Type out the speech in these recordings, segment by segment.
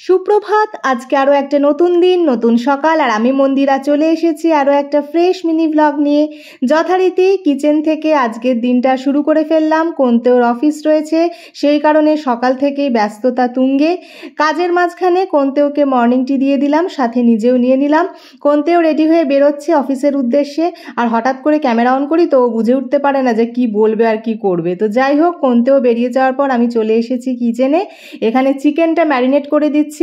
সুপ্রভাত। আজকে আরও একটা নতুন দিন, নতুন সকাল, আর আমি মন্দিরা চলে এসেছি আরও একটা ফ্রেশ মিনি ব্লগ নিয়ে। যথারীতি কিচেন থেকে আজকের দিনটা শুরু করে ফেললাম। কোন্তেওর অফিস রয়েছে, সেই কারণে সকাল থেকেই ব্যস্ততা তুঙ্গে। কাজের মাঝখানে কোন্তেওকে মর্নিং টি দিয়ে দিলাম, সাথে নিজেও নিয়ে নিলাম। কোন্তেও রেডি হয়ে বেরোচ্ছে অফিসের উদ্দেশ্যে, আর হঠাৎ করে ক্যামেরা অন করি তো ও বুঝে উঠতে পারে না যে কি বলবে আর কি করবে। তো যাই হোক, কোন্তেও বেরিয়ে যাওয়ার পর আমি চলে এসেছি কিচেনে। এখানে চিকেনটা ম্যারিনেট করে দিচ্ছি।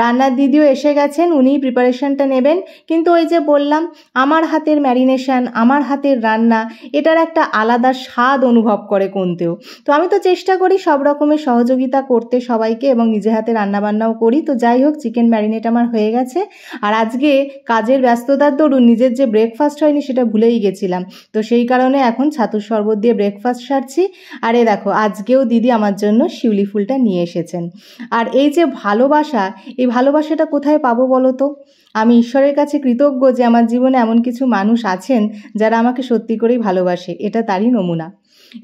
রান্নার দিদিও এসে গেছেন, উনিই প্রিপারেশনটা নেবেন। কিন্তু ওই যে বললাম, আমার হাতের ম্যারিনেশন, আমার হাতের রান্না, এটার একটা আলাদা স্বাদ অনুভব করে কোন্তেও। তো আমি তো চেষ্টা করি সব রকমের সহযোগিতা করতে সবাইকে, এবং নিজে হাতে রান্নাবান্নাও করি। তো যাই হোক, চিকেন ম্যারিনেট আমার হয়ে গেছে। আর আজকে কাজের ব্যস্ততার দরুন নিজের যে ব্রেকফাস্ট হয়নি সেটা ভুলেই গেছিলাম। তো সেই কারণে এখন ছাতুর শরবত দিয়ে ব্রেকফাস্ট সারছি। আর এই দেখো, আজকেও দিদি আমার জন্য শিউলি ফুলটা নিয়ে এসেছেন। আর এই যে ভালোবাসা, এই ভালোবাসাটা কোথায় পাবো বলো তো? আমি ঈশ্বরের কাছে কৃতজ্ঞ যে আমার জীবনে এমন কিছু মানুষ আছেন যারা আমাকে সত্যি করেই ভালোবাসে। এটা তারই নমুনা।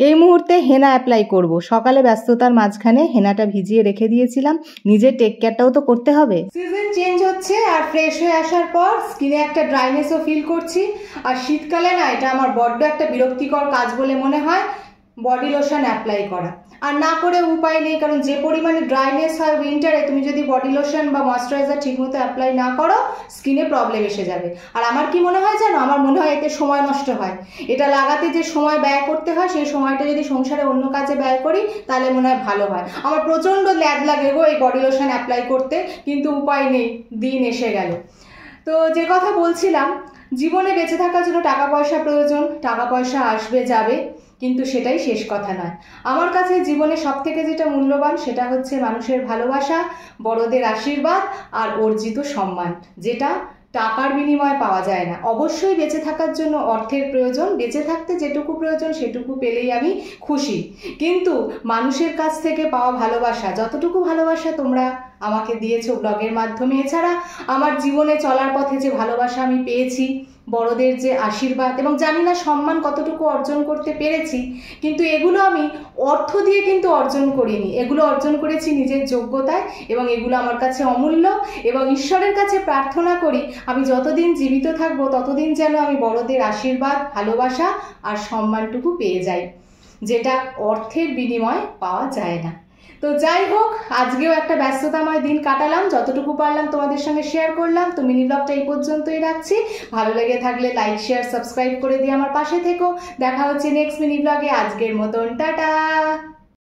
এই মুহূর্তে হেনা অ্যাপ্লাই করব। সকালে ব্যস্ততার মাঝখানে হেনাটা ভিজিয়ে রেখে দিয়েছিলাম। নিজের টেক কেয়ারটাও তো করতে হবে। সিজন চেঞ্জ হচ্ছে, আর ফ্রেশ হয়ে আসার পর স্কিনে একটা ড্রাইনেসও ফিল করছি। আর শীতকালে না, এটা আমার বড্ড একটা বিরক্তিকর কাজ বলে মনে হয় বডি লোশন অ্যাপ্লাই করা। আর না করে উপায় নেই, কারণ যে পরিমাণে ড্রাইনেস হয় উইন্টারে, তুমি যদি বডি লোশন বা ময়শ্চারাইজার ঠিকমতো অ্যাপ্লাই না করো, স্কিনে প্রবলেম এসে যাবে। আর আমার কি মনে হয় জানো, আমার মনে হয় এতে সময় নষ্ট হয়। এটা লাগাতে যে সময় ব্যয় করতে হয়, সেই সময়টা যদি সংসারে অন্য কাজে ব্যয় করি তাহলে মনে হয় ভালো হয়। আমার প্রচণ্ড ল্যাদ লাগে গো এই বডি লোশন অ্যাপ্লাই করতে, কিন্তু উপায় নেই, দিন এসে গেল। তো যে কথা বলছিলাম, জীবনে বেঁচে থাকার জন্য টাকা পয়সা প্রয়োজন। টাকা পয়সা আসবে যাবে, কিন্তু সেটাই শেষ কথা নয়। আমার কাছে জীবনে সব থেকে যেটা মূল্যবান সেটা হচ্ছে মানুষের ভালোবাসা, বড়দের আশীর্বাদ আর অর্জিত সম্মান, যেটা টাকার বিনিময়ে পাওয়া যায় না। অবশ্যই বেঁচে থাকার জন্য অর্থের প্রয়োজন, বেঁচে থাকতে যেটুকু প্রয়োজন সেটুকু পেলেই আমি খুশি। কিন্তু মানুষের কাছ থেকে পাওয়া ভালোবাসা, যতটুকু ভালোবাসা তোমরা আমাকে দিয়েছো ব্লগের মাধ্যমে, এছাড়া আমার জীবনে চলার পথে যে ভালোবাসা আমি পেয়েছি, বড়দের যে আশীর্বাদ, এবং জানি না সম্মান কতটুকু অর্জন করতে পেরেছি, কিন্তু এগুলো আমি অর্থ দিয়ে কিন্তু অর্জন করিনি। এগুলো অর্জন করেছি নিজের যোগ্যতায়, এবং এগুলো আমার কাছে অমূল্য। এবং ঈশ্বরের কাছে প্রার্থনা করি আমি যতদিন জীবিত থাকবো ততদিন যেন আমি বড়দের আশীর্বাদ, ভালোবাসা আর সম্মানটুকু পেয়ে যাই, যেটা অর্থের বিনিময়ে পাওয়া যায় না। তো যাই হোক, আজকেও একটা ব্যস্ততাময় দিন কাটালাম, যতটুকু পারলাম তোমাদের সঙ্গে শেয়ার করলাম। তো মিনি ব্লগটা এই পর্যন্তই রাখছি। ভালো লেগে থাকলে লাইক, শেয়ার, সাবস্ক্রাইব করে দিয়ে আমার পাশে থেকো। দেখা হচ্ছে নেক্সট মিনি ব্লগে। আজকের মতন টাটা।